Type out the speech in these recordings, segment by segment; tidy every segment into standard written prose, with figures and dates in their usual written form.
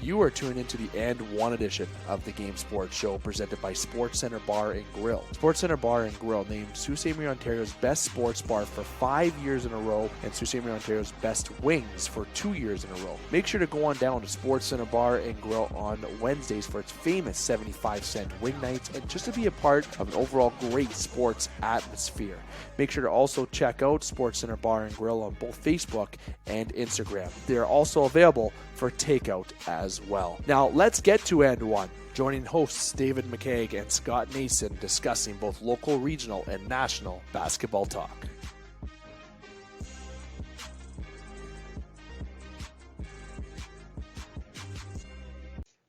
You are tuned into the And One edition of the Game Sports Show presented by Sportscenter Bar and Grill. Sportscenter Bar and Grill named Sault Ste. Marie, Ontario's best sports bar for 5 years in a row and Sault Ste. Marie, Ontario's best wings for 2 years in a row. Make sure to go on down to Sportscenter Bar and Grill on Wednesdays for its famous 75-cent wing nights and just to be a part of an overall great sports atmosphere. Make sure to also check out SportsCenter Bar and Grill on both Facebook and Instagram. They are also available for takeout as well. Now let's get to And One. Joining hosts David McCaig and Scott Nason discussing both local, regional, and national basketball talk.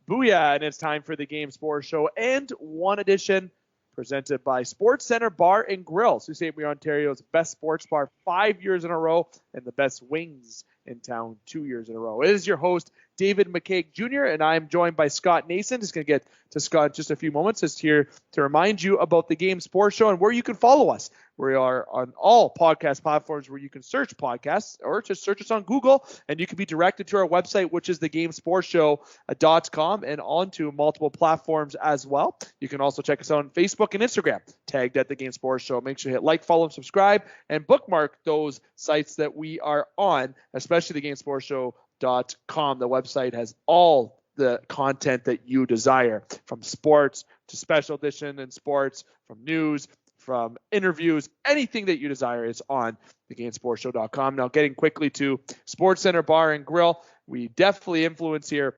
Booyah, and it's time for the Game Sports Show And One edition presented by SportsCenter Bar and Grill, Sault Ste. Marie, Ontario's best sports bar 5 years in a row and the best wings in town 2 years in a row. It is your host, David McCaig Jr., and I'm joined by Scott Nason. Just going to get to Scott in just a few moments. Just here to remind you about the Game Sports Show and where you can follow us. We are on all podcast platforms where you can search podcasts or just search us on Google, and you can be directed to our website, which is thegamesportshow.com, and onto multiple platforms as well. You can also check us out on Facebook and Instagram, tagged at The Game Sports Show. Make sure you hit like, follow, and subscribe, and bookmark those sites that we are on, especially thegamesportshow.com. The website has all the content that you desire, from sports to special edition and sports, from news, from interviews, anything that you desire is on thegamesportshow.com. Now, getting quickly to SportsCenter Bar and Grill, we definitely influence here,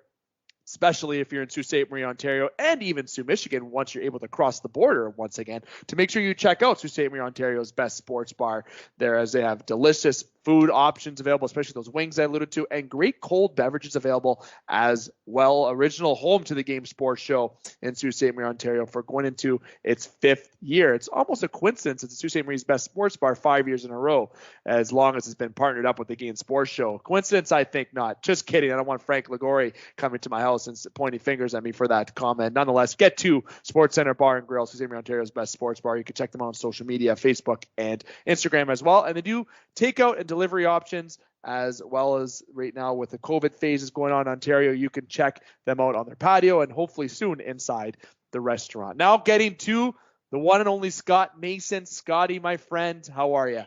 especially if you're in Sault Ste. Marie, Ontario, and even Sault, Michigan, once you're able to cross the border once again, to make sure you check out Sault Ste. Marie, Ontario's best sports bar there, as they have delicious food options available, especially those wings I alluded to, and great cold beverages available as well. Original home to the Game Sports Show in Sault Ste. Marie, Ontario, for going into its fifth year. It's almost a coincidence it's Sault Ste. Marie's best sports bar 5 years in a row, as long as it's been partnered up with the Game Sports Show. Coincidence? I think not. Just kidding. I don't want Frank Ligori coming to my house and pointing fingers at me for that comment. Nonetheless, get to SportsCenter Bar and Grill, Sault Ste. Marie, Ontario's best sports bar. You can check them out on social media, Facebook and Instagram as well. And they do takeout and delivery options, as well as right now with the COVID phases going on in Ontario, you can check them out on their patio and hopefully soon inside the restaurant. Now getting to the one and only Scott Nason. Scotty, my friend, how are you?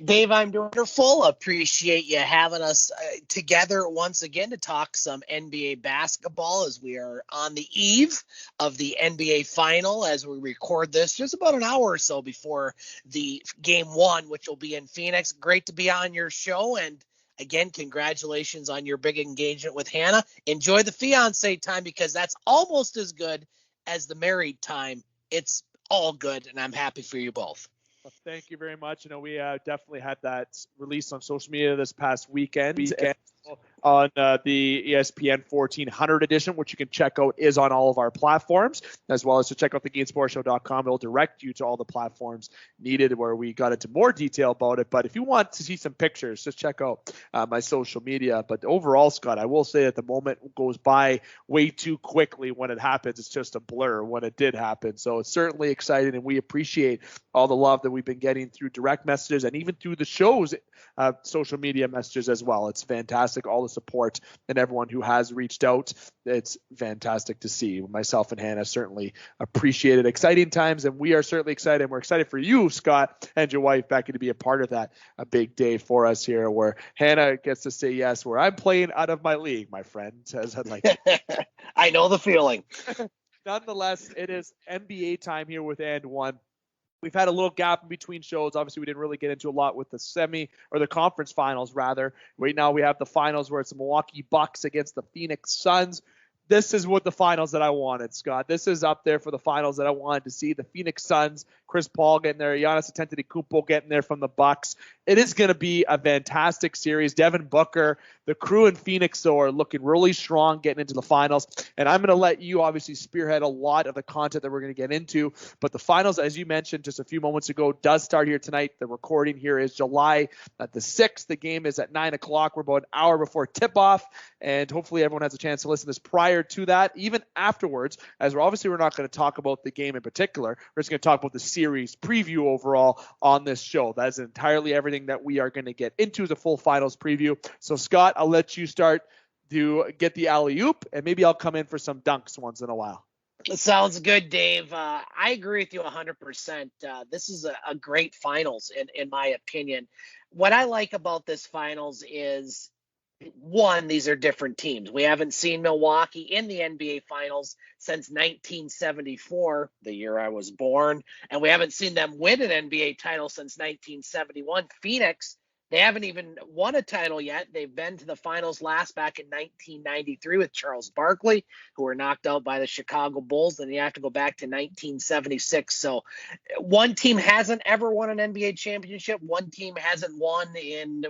Dave, I'm doing wonderful. Appreciate you having us together once again to talk some NBA basketball, as we are on the eve of the NBA final as we record this, just about an hour or so before the game one, which will be in Phoenix. Great to be on your show. And again, congratulations on your big engagement with Hannah. Enjoy the fiance time, because that's almost as good as the married time. It's all good, and I'm happy for you both. Thank you very much. You know, we definitely had that released on social media this past weekend. On the ESPN 1400 edition, which you can check out, is on all of our platforms, as well as to check out thegamesportshow.com. It'll direct you to all the platforms needed where we got into more detail about it. But if you want to see some pictures, just check out my social media. But overall, Scott, I will say that the moment goes by way too quickly when it happens. It's just a blur when it did happen. So it's certainly exciting, and we appreciate all the love that we've been getting through direct messages and even through the show's social media messages as well. It's fantastic, all the support and everyone who has reached out. It's fantastic to see. Myself and Hannah certainly appreciate it. Exciting times, and we are certainly excited. And we're excited for you, Scott, and your wife, Becky, to be a part of that. A big day for us here, where Hannah gets to say yes, where I'm playing out of my league, my friend. Says I'd like I know the feeling. Nonetheless, it is NBA time here with And One. We've had a little gap in between shows. Obviously, we didn't really get into a lot with the conference finals, rather. Right now, we have the finals where it's the Milwaukee Bucks against the Phoenix Suns. This is what the finals that I wanted, Scott. This is up there for the finals that I wanted to see. The Phoenix Suns, Chris Paul getting there, Giannis Antetokounmpo getting there from the Bucks. It is going to be a fantastic series. Devin Booker, the crew in Phoenix, though, are looking really strong getting into the finals. And I'm going to let you obviously spearhead a lot of the content that we're going to get into. But the finals, as you mentioned just a few moments ago, does start here tonight. The recording here is July the 6th. The game is at 9 o'clock. We're about an hour before tip-off. And hopefully everyone has a chance to listen to this prior to that, even afterwards, as we're not going to talk about the game in particular. We're just going to talk about the series preview overall on this show. That is entirely everything that we are going to get into, the full finals preview. So Scott, I'll let you start to get the alley-oop, and maybe I'll come in for some dunks once in a while. Sounds good, Dave. I agree with you 100%. This is a great finals, in my opinion. What I like about this finals is, one, these are different teams. We haven't seen Milwaukee in the NBA Finals since 1974, the year I was born, and we haven't seen them win an NBA title since 1971. Phoenix, they haven't even won a title yet. They've been to the finals last back in 1993 with Charles Barkley, who were knocked out by the Chicago Bulls. Then you have to go back to 1976. So one team hasn't ever won an NBA championship. One team hasn't won in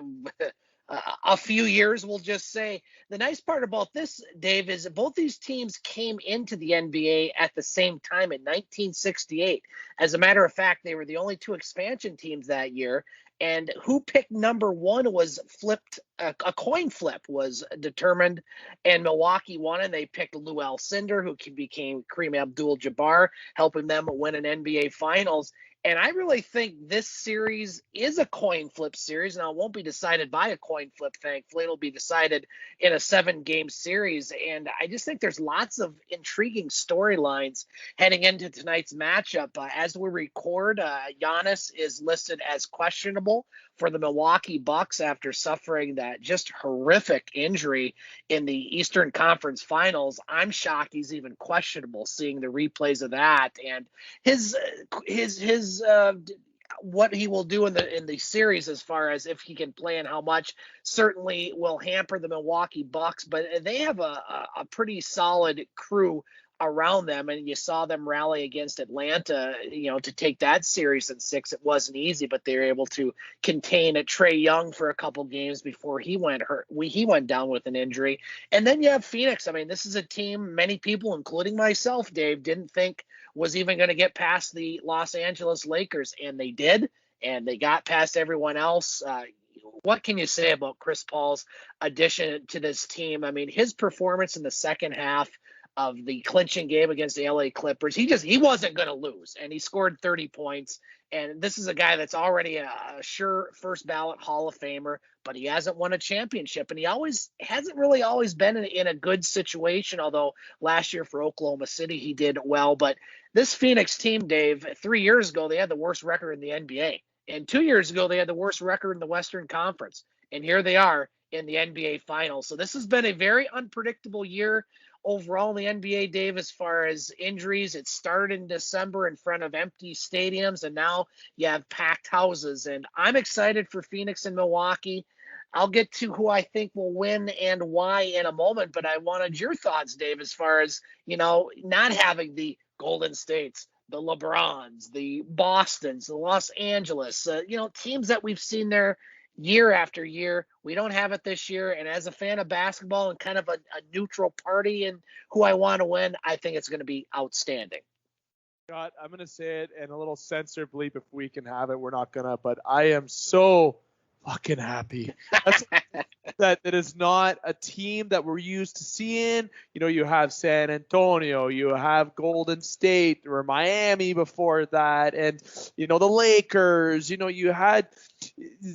a few years, we'll just say. The nice part about this, Dave, is that both these teams came into the NBA at the same time in 1968. As a matter of fact, they were the only two expansion teams that year. And who picked number one was flipped. A coin flip was determined, and Milwaukee won, and they picked Lou Alcindor, who became Kareem Abdul-Jabbar, helping them win an NBA Finals. And I really think this series is a coin flip series. Now, it won't be decided by a coin flip, thankfully. It'll be decided in a 7-game series. And I just think there's lots of intriguing storylines heading into tonight's matchup. As we record, Giannis is listed as questionable for the Milwaukee Bucks after suffering that just horrific injury in the Eastern Conference Finals. I'm shocked he's even questionable, seeing the replays of that, and his what he will do in the series as far as if he can play and how much certainly will hamper the Milwaukee Bucks. But they have a pretty solid crew around them, and you saw them rally against Atlanta, to take that series in 6. It wasn't easy, but they were able to contain Trae Young for a couple games before he went down with an injury. And then you have Phoenix. I mean, this is a team many people, including myself, Dave, didn't think was even going to get past the Los Angeles Lakers, and they did, and they got past everyone else. What can you say about Chris Paul's addition to this team? I mean, his performance in the second half of the clinching game against the LA Clippers, he wasn't going to lose, and he scored 30 points. And this is a guy that's already a sure first ballot Hall of Famer, but he hasn't won a championship, and he hasn't really always been in a good situation. Although last year for Oklahoma City, he did well. But this Phoenix team, Dave, 3 years ago, they had the worst record in the NBA. And 2 years ago, they had the worst record in the Western Conference. And here they are in the NBA Finals. So this has been a very unpredictable year overall in the NBA, Dave, as far as injuries. It started in December in front of empty stadiums, and now you have packed houses. And I'm excited for Phoenix and Milwaukee. I'll get to who I think will win and why in a moment, but I wanted your thoughts, Dave, as far as, not having the Golden States, the LeBrons, the Bostons, the Los Angeles, teams that we've seen there year after year. We don't have it this year. And as a fan of basketball and kind of a neutral party and who I want to win, I think it's going to be outstanding. Scott, I'm going to say it in a little censor bleep if we can have it. We're not going to, but I am so fucking happy that it is not a team that we're used to seeing. You have San Antonio, you have Golden State or Miami before that, and the Lakers. You had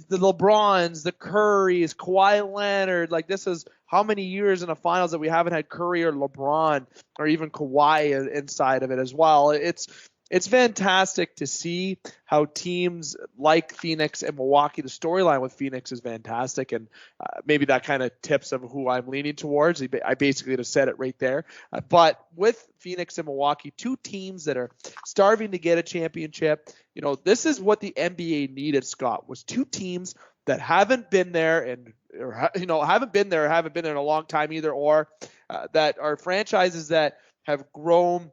the LeBrons, the Currys, Kawhi Leonard. Like, this is how many years in the finals that we haven't had Curry or LeBron or even Kawhi inside of it as well. It's fantastic to see how teams like Phoenix and Milwaukee, the storyline with Phoenix is fantastic, and maybe that kind of tips of who I'm leaning towards. I basically just said it right there. But with Phoenix and Milwaukee, two teams that are starving to get a championship, this is what the NBA needed, Scott, was two teams that haven't been there haven't been there in a long time either, or that are franchises that have grown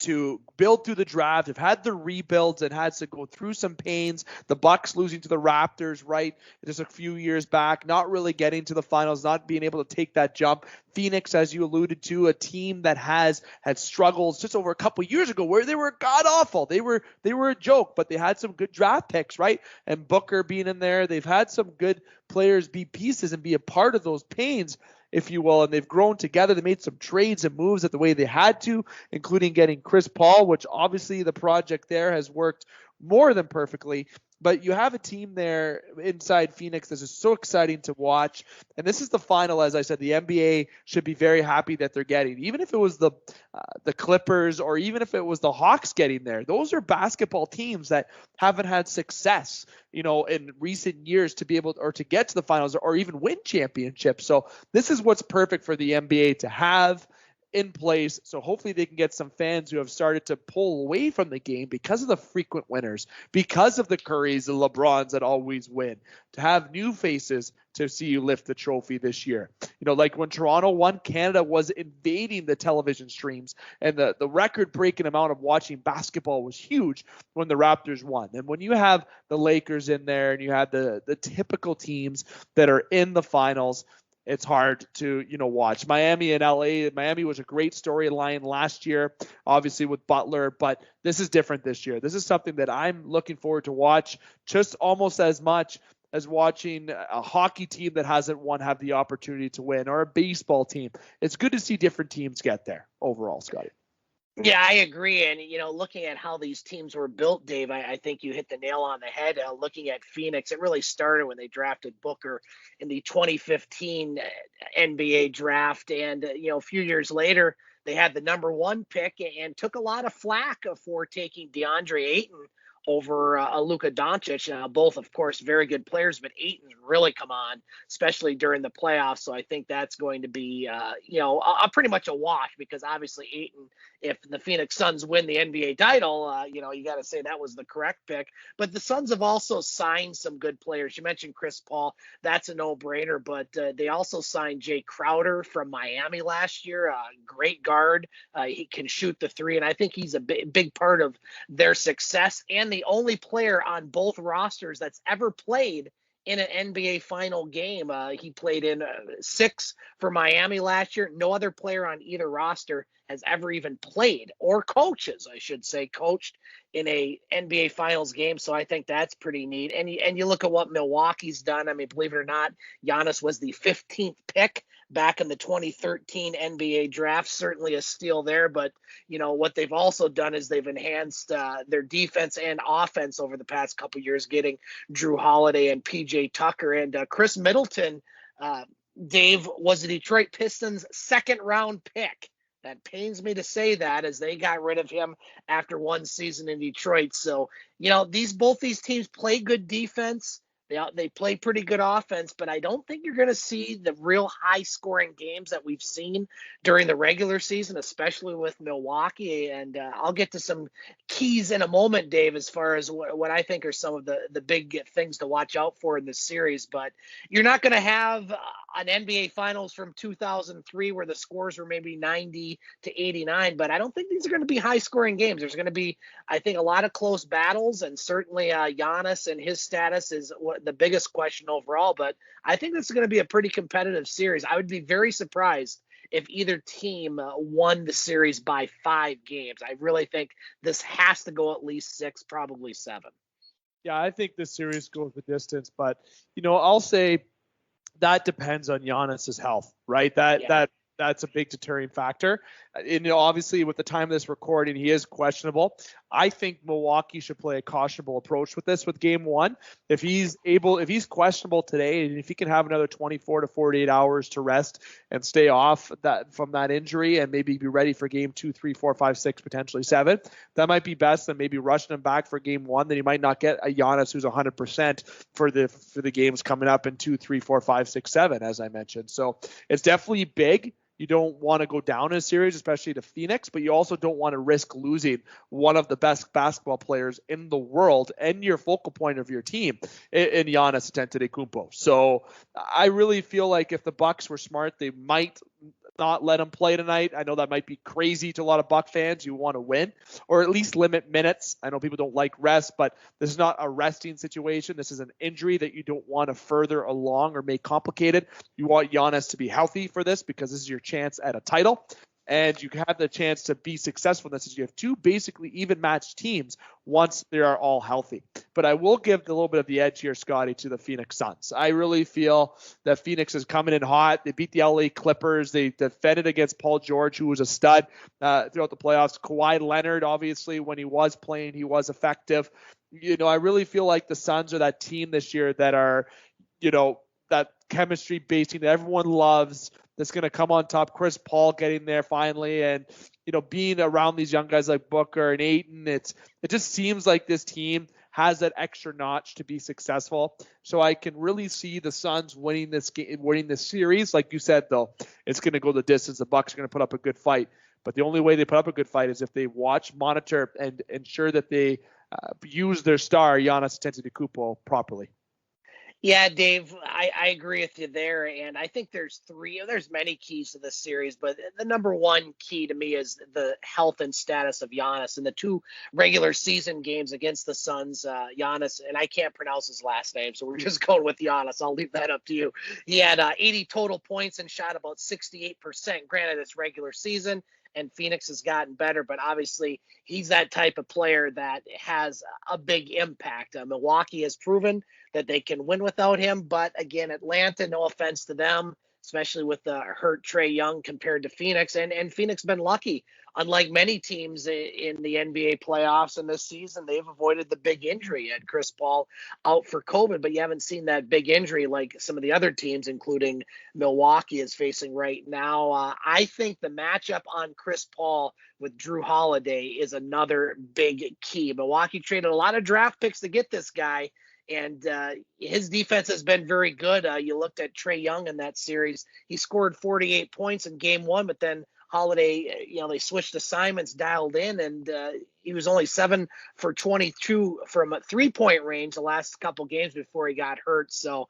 to build through the draft, have had the rebuilds and had to go through some pains. The Bucks losing to the Raptors, right, just a few years back, not really getting to the finals, not being able to take that jump. Phoenix, as you alluded to, a team that has had struggles just over a couple years ago where they were god awful. They were a joke, but they had some good draft picks, right? And Booker being in there, they've had some good players be pieces and be a part of those pains, if you will, and they've grown together. They made some trades and moves at the way they had to, including getting Chris Paul, which obviously the project there has worked more than perfectly. But you have a team there inside Phoenix that's just so exciting to watch. And this is the final, as I said, the NBA should be very happy that they're getting. Even if it was the Clippers or even if it was the Hawks getting there, those are basketball teams that haven't had success, in recent years to be able or to get to the finals or even win championships. So this is what's perfect for the NBA to have in place. So hopefully they can get some fans who have started to pull away from the game because of the frequent winners, because of the Currys, the LeBrons that always win, to have new faces to see you lift the trophy this year. Like when Toronto won, Canada was invading the television streams, and the record-breaking amount of watching basketball was huge when the Raptors won. And when you have the Lakers in there and you have the typical teams that are in the finals, it's hard to, watch. Miami and LA. Miami was a great storyline last year, obviously with Butler, but this is different this year. This is something that I'm looking forward to watch just almost as much as watching a hockey team that hasn't won have the opportunity to win, or a baseball team. It's good to see different teams get there overall, Scotty. Yeah, I agree. And, looking at how these teams were built, Dave, I think you hit the nail on the head. Looking at Phoenix, it really started when they drafted Booker in the 2015 NBA draft. And, a few years later, they had the number 1 pick and took a lot of flack for taking DeAndre Ayton over Luka Doncic. Both, of course, very good players, but Ayton's really come on, especially during the playoffs. So I think that's going to be, pretty much a wash, because obviously Ayton, if the Phoenix Suns win the NBA title, you got to say that was the correct pick. But the Suns have also signed some good players. You mentioned Chris Paul. That's a no-brainer. But they also signed Jay Crowder from Miami last year, great guard. He can shoot the three, and I think he's a big part of their success, and the only player on both rosters that's ever played in an NBA final game. He played in 6 for Miami last year. No other player on either roster has ever even played, or coaches, I should say, coached in a NBA finals game. So I think that's pretty neat. And you look at what Milwaukee's done. I mean, believe it or not, Giannis was the 15th pick back in the 2013 NBA draft. Certainly a steal there. But, what they've also done is they've enhanced their defense and offense over the past couple of years, getting Drew Holiday and PJ Tucker. And Chris Middleton, Dave, was the Detroit Pistons' 2nd-round pick. That pains me to say that, as they got rid of him after 1 season in Detroit. So, both these teams play good defense. They play pretty good offense, but I don't think you're going to see the real high-scoring games that we've seen during the regular season, especially with Milwaukee. And I'll get to some keys in a moment, Dave, as far as what I think are some of the big things to watch out for in this series. But you're not going to have an NBA Finals from 2003 where the scores were maybe 90 to 89, but I don't think these are going to be high-scoring games. There's going to be, I think, a lot of close battles, and certainly Giannis and his status is the biggest question overall, but I think this is going to be a pretty competitive series. I would be very surprised if either team won the series by 5 games. I really think this has to go at least 6, probably 7. Yeah, I think this series goes the distance, but, I'll say that depends on Giannis's health, right? That's a big deterring factor. And obviously, with the time of this recording, he is questionable. I think Milwaukee should play a cautionable approach with this with game 1. If he's questionable today, and if he can have another 24 to 48 hours to rest and stay off from that injury, and maybe be ready for game 2, 3, 4, 5, 6, potentially 7, that might be best than maybe rushing him back for game 1. Then he might not get a Giannis who's 100% for the games coming up in 2, 3, 4, 5, 6, 7, as I mentioned. So it's definitely big. You don't want to go down in a series, especially to Phoenix, but you also don't want to risk losing one of the best basketball players in the world and your focal point of your team in Giannis Antetokounmpo. So I really feel like if the Bucks were smart, they might not let him play tonight. I know that might be crazy to a lot of Buck fans. You want to win, or at least limit minutes. I know people don't like rest, but this is not a resting situation. This is an injury that you don't want to further along or make complicated. You want Giannis to be healthy for this, because this is your chance at a title. And you have the chance to be successful in this, as you have 2 basically even matched teams once they are all healthy. But I will give a little bit of the edge here, Scotty, to the Phoenix Suns. I really feel that Phoenix is coming in hot. They beat the LA Clippers. They defended against Paul George, who was a stud throughout the playoffs. Kawhi Leonard, obviously, when he was playing, he was effective. I really feel like the Suns are that team this year that are, that chemistry based team that everyone loves, that's going to come on top. Chris Paul getting there finally, and being around these young guys like Booker and Ayton, it just seems like this team has that extra notch to be successful. So I can really see the Suns winning this game, winning this series. Like you said, though, it's going to go the distance. The Bucks are going to put up a good fight, but the only way they put up a good fight is if they watch, monitor, and ensure that they use their star Giannis Antetokounmpo properly. Yeah, Dave, I agree with you there. And I think there's many keys to this series, but the number one key to me is the health and status of Giannis. In the 2 regular season games against the Suns, Giannis, and I can't pronounce his last name, so we're just going with Giannis. I'll leave that up to you. He had 80 total points and shot about 68%. Granted, it's regular season, and Phoenix has gotten better, but obviously he's that type of player that has a big impact. Milwaukee has proven that they can win without him, but again, Atlanta, no offense to them, especially with the hurt Trae Young compared to Phoenix, and Phoenix been lucky. Unlike many teams in the NBA playoffs in this season, they've avoided the big injury. Had Chris Paul out for COVID, but you haven't seen that big injury like some of the other teams, including Milwaukee, is facing right now. I think the matchup on Chris Paul with Drew Holiday is another big key. Milwaukee traded a lot of draft picks to get this guy, and his defense has been very good. You looked at Trae Young in that series. He scored 48 points in game 1, but then Holiday, they switched assignments, dialed in, and he was only 7 for 22 from a 3-point range the last couple games before he got hurt. So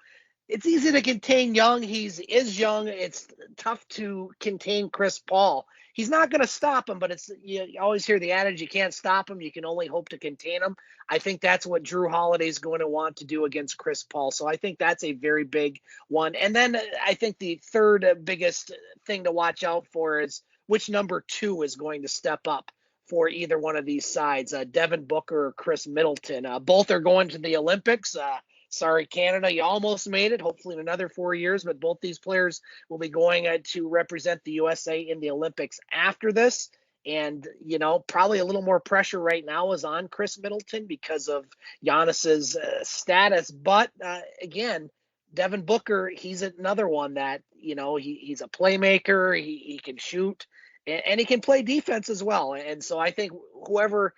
it's easy to contain Young. He is young. It's tough to contain Chris Paul. He's not going to stop him, but you always hear the adage, you can't stop him. You can only hope to contain him. I think that's what Drew Holiday is going to want to do against Chris Paul. So I think that's a very big one. And then I think the third biggest thing to watch out for is which number 2 is going to step up for either one of these sides, Devin Booker or Chris Middleton. Both are going to the Olympics. Sorry, Canada, you almost made it, hopefully in another 4 years, but both these players will be going to represent the USA in the Olympics after this. And, probably a little more pressure right now is on Chris Middleton because of Giannis's status. But again, Devin Booker, he's another one that, he's a playmaker. He can shoot and he can play defense as well. And so I think whoever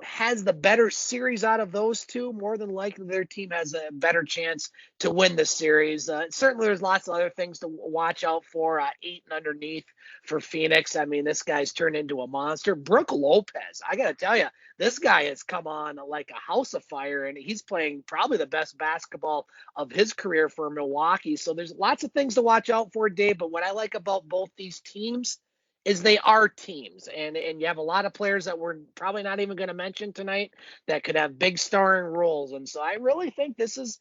has the better series out of those two, more than likely their team has a better chance to win the series. Certainly there's lots of other things to watch out for. 8 and underneath for Phoenix. I mean, this guy's turned into a monster. Brook Lopez, I got to tell you, this guy has come on like a house of fire, and he's playing probably the best basketball of his career for Milwaukee. So there's lots of things to watch out for, Dave. But what I like about both these teams is they are teams, and you have a lot of players that we're probably not even going to mention tonight that could have big starring roles. And so I really think this is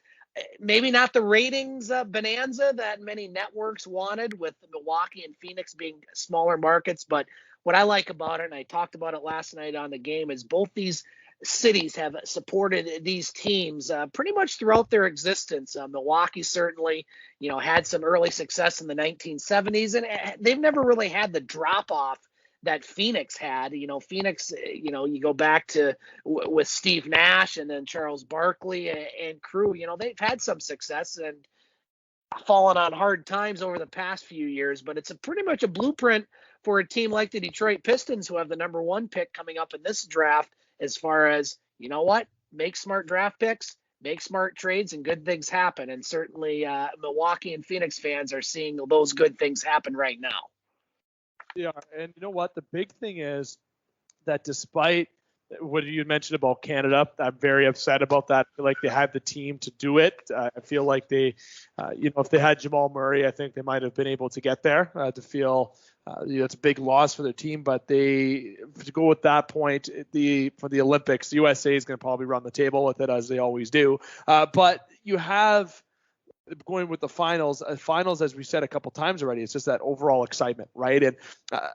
maybe not the ratings bonanza that many networks wanted, with Milwaukee and Phoenix being smaller markets. But what I like about it, and I talked about it last night on the game, is both these cities have supported these teams pretty much throughout their existence. Milwaukee certainly, had some early success in the 1970s, and they've never really had the drop off that Phoenix had. Phoenix, you go back to with Steve Nash and then Charles Barkley and crew, they've had some success and fallen on hard times over the past few years, but it's pretty much a blueprint for a team like the Detroit Pistons, who have the number 1 pick coming up in this draft, as far as, make smart draft picks, make smart trades, and good things happen. And certainly Milwaukee and Phoenix fans are seeing those good things happen right now. Yeah, and you know what? The big thing is that despite what you mentioned about Canada, I'm very upset about that. I feel like they had the team to do it. I feel like they, if they had Jamal Murray, I think they might have been able to get there. To feel, it's a big loss for their team, but to go with that point, for the Olympics, the USA is going to probably run the table with it, as they always do. But you have, going with the finals, as we said a couple times already, it's just that overall excitement, right? And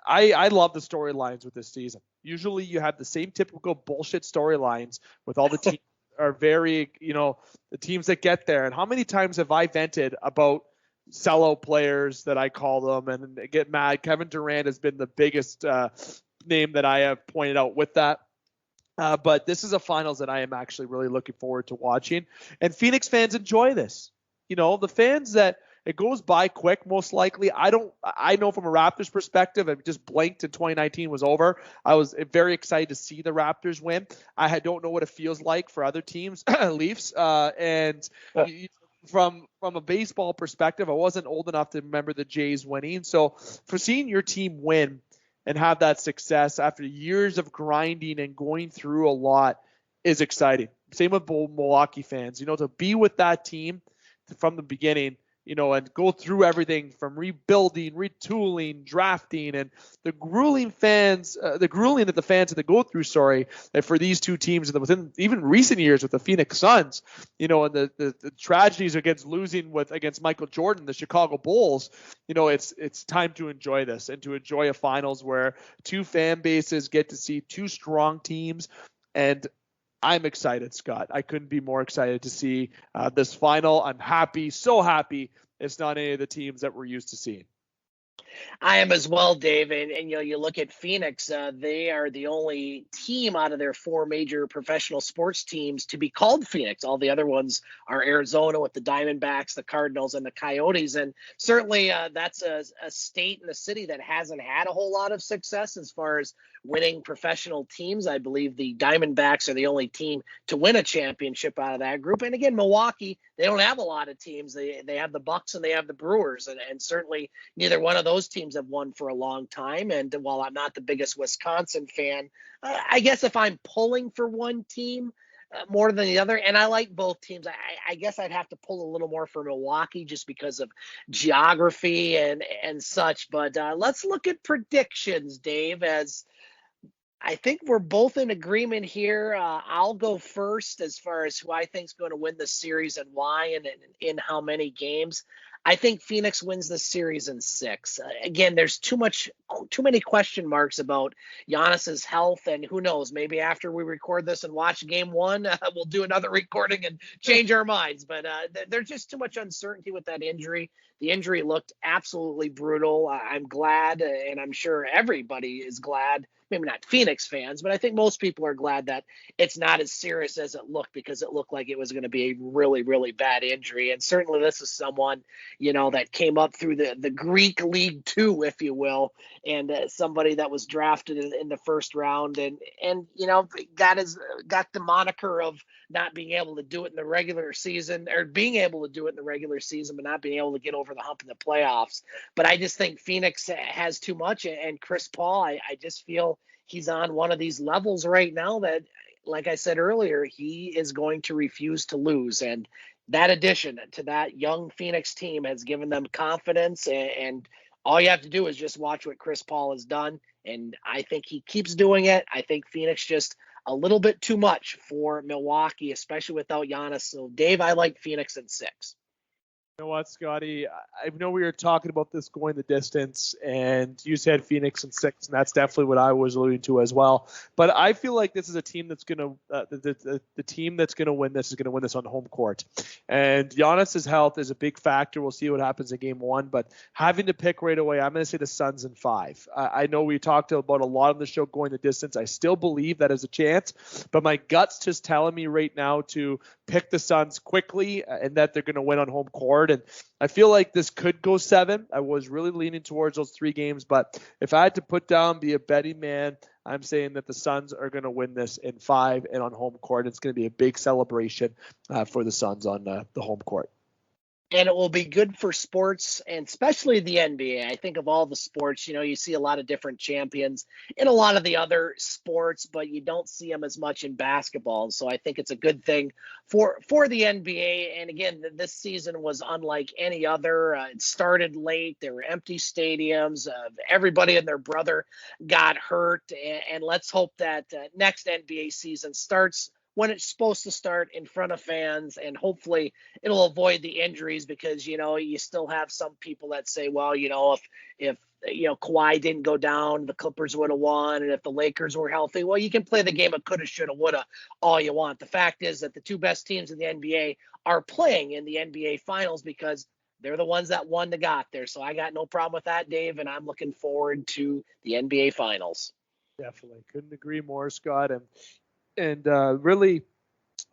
I love the storylines with this season. Usually you have the same typical bullshit storylines with all the teams are very, the teams that get there. And how many times have I vented about sellout players, that I call them, and get mad? Kevin Durant has been the biggest name that I have pointed out with that. But this is a finals that I am actually really looking forward to watching. And Phoenix fans enjoy this. The fans that it goes by quick, most likely. I know from a Raptors perspective, it just blinked and 2019 was over. I was very excited to see the Raptors win. I don't know what it feels like for other teams, Leafs. From a baseball perspective, I wasn't old enough to remember the Jays winning. So for seeing your team win and have that success after years of grinding and going through a lot is exciting. Same with Milwaukee fans. To be with that team from the beginning, and go through everything from rebuilding, retooling, drafting, and the grueling that the fans had to go through, and for these two teams within even recent years with the Phoenix Suns, and the tragedies against Michael Jordan, the Chicago Bulls, it's time to enjoy this and to enjoy a finals where two fan bases get to see two strong teams. And I'm excited, Scott. I couldn't be more excited to see this final. I'm happy, so happy it's not any of the teams that we're used to seeing. I am as well, Dave. And you look at Phoenix, they are the only team out of their four major professional sports teams to be called Phoenix. All the other ones are Arizona with the Diamondbacks, the Cardinals, and the Coyotes. And certainly that's a state and a city that hasn't had a whole lot of success as far as winning professional teams. I believe the Diamondbacks are the only team to win a championship out of that group. And again, Milwaukee, they don't have a lot of teams. They have the Bucks and they have the Brewers. And certainly neither one of those teams have won for a long time. And while I'm not the biggest Wisconsin fan, I guess if I'm pulling for one team more than the other, and I like both teams, I guess I'd have to pull a little more for Milwaukee just because of geography and such. But let's look at predictions, Dave, as I think we're both in agreement here. I'll go first as far as who I think is going to win the series and why and in how many games. I think Phoenix wins the series in 6. Again, there's too many question marks about Giannis's health, and who knows, maybe after we record this and watch game 1, we'll do another recording and change our minds. But there's just too much uncertainty with that injury. The injury looked absolutely brutal. I'm glad, and I'm sure everybody is glad, maybe not Phoenix fans, but I think most people are glad that it's not as serious as it looked, because it looked like it was going to be a really, really bad injury. And certainly this is someone, that came up through the Greek League 2, if you will, and somebody that was drafted in the first round and got the moniker of not being able to do it in the regular season, or being able to do it in the regular season, but not being able to get over the hump in the playoffs. But I just think Phoenix has too much, and Chris Paul, I just feel he's on one of these levels right now that, like I said earlier, he is going to refuse to lose. And that addition to that young Phoenix team has given them confidence. And all you have to do is just watch what Chris Paul has done. And I think he keeps doing it. I think Phoenix just a little bit too much for Milwaukee, especially without Giannis. So, Dave, I like Phoenix in 6. You know what, Scotty? I know we were talking about this going the distance, and you said Phoenix in 6, and that's definitely what I was alluding to as well. But I feel like this is a team that's going to the team that's going to win this is going to win this on home court. And Giannis's health is a big factor. We'll see what happens in game 1. But having to pick right away, I'm going to say the Suns in 5. I know we talked about a lot on the show going the distance. I still believe that is a chance, but my gut's just telling me right now to pick the Suns quickly and that they're going to win on home court. And I feel like this could go 7. I was really leaning towards those 3 games, but if I had to be a betting man, I'm saying that the Suns are going to win this in 5 and on home court. It's going to be a big celebration for the Suns on the home court. And it will be good for sports, and especially the NBA. I think of all the sports, you see a lot of different champions in a lot of the other sports, but you don't see them as much in basketball. So I think it's a good thing for the NBA. And again, this season was unlike any other. It started late. There were empty stadiums. Everybody and their brother got hurt. And let's hope that next NBA season starts when it's supposed to start, in front of fans, and hopefully it'll avoid the injuries, because you still have some people that say, well, if Kawhi didn't go down, the Clippers would have won, and if the Lakers were healthy, well, you can play the game of coulda, shoulda, woulda all you want. The fact is that the 2 best teams in the NBA are playing in the NBA Finals because they're the ones that won that got there. So I got no problem with that, Dave, and I'm looking forward to the NBA Finals. Definitely. Couldn't agree more, Scott. And And really,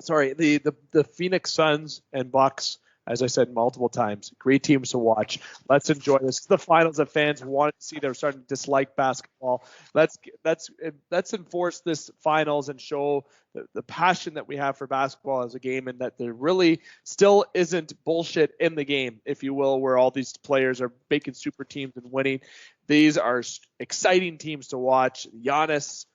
sorry, the Phoenix Suns and Bucks, as I said multiple times, great teams to watch. Let's enjoy this. It's the finals that fans want to see. They're starting to dislike basketball. Let's enforce this finals and show the passion that we have for basketball as a game, and that there really still isn't bullshit in the game, if you will, where all these players are making super teams and winning. These are exciting teams to watch. Giannis,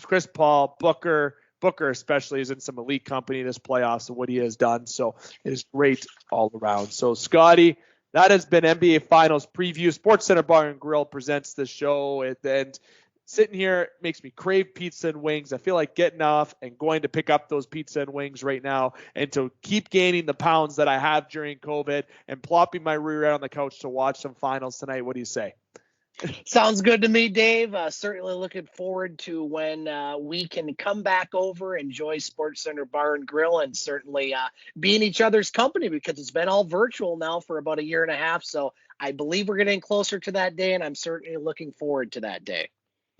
Chris Paul, Booker especially is in some elite company this playoffs and what he has done. So it is great all around. So Scotty, that has been NBA Finals Preview. Sportscenter Bar and Grill presents the show. And sitting here makes me crave pizza and wings. I feel like getting off and going to pick up those pizza and wings right now, and to keep gaining the pounds that I have during COVID and plopping my rear end on the couch to watch some finals tonight. What do you say? Sounds good to me, Dave. Certainly looking forward to when we can come back over, enjoy SportsCenter Bar and Grill, and certainly be in each other's company, because it's been all virtual now for about a year and a half. So I believe we're getting closer to that day, and I'm certainly looking forward to that day.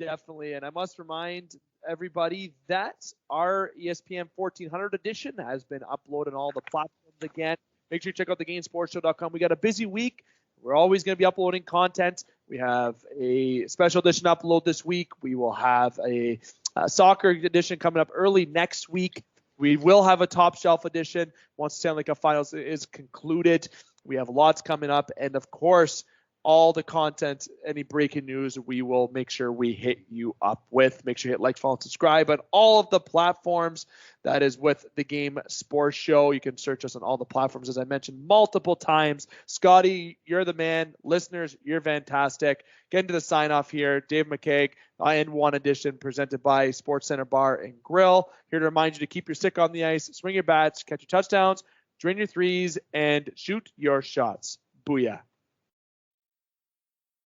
Definitely. And I must remind everybody that our ESPN 1400 edition has been uploaded on all the platforms again. Make sure you check out thegamesportshow.com. We got a busy week. We're always going to be uploading content. We have a special edition upload this week. We will have a soccer edition coming up early next week. We will have a top shelf edition once the Stanley Cup Finals is concluded. We have lots coming up. And, of course, all the content, any breaking news, we will make sure we hit you up with. Make sure you hit like, follow, and subscribe on all of the platforms. That is with the Game Sports Show. You can search us on all the platforms, as I mentioned multiple times. Scotty, you're the man. Listeners, you're fantastic. Getting to the sign-off here. Dave McCaig, N1 edition, presented by SportsCenter Bar and Grill. Here to remind you to keep your stick on the ice, swing your bats, catch your touchdowns, drain your threes, and shoot your shots. Booyah.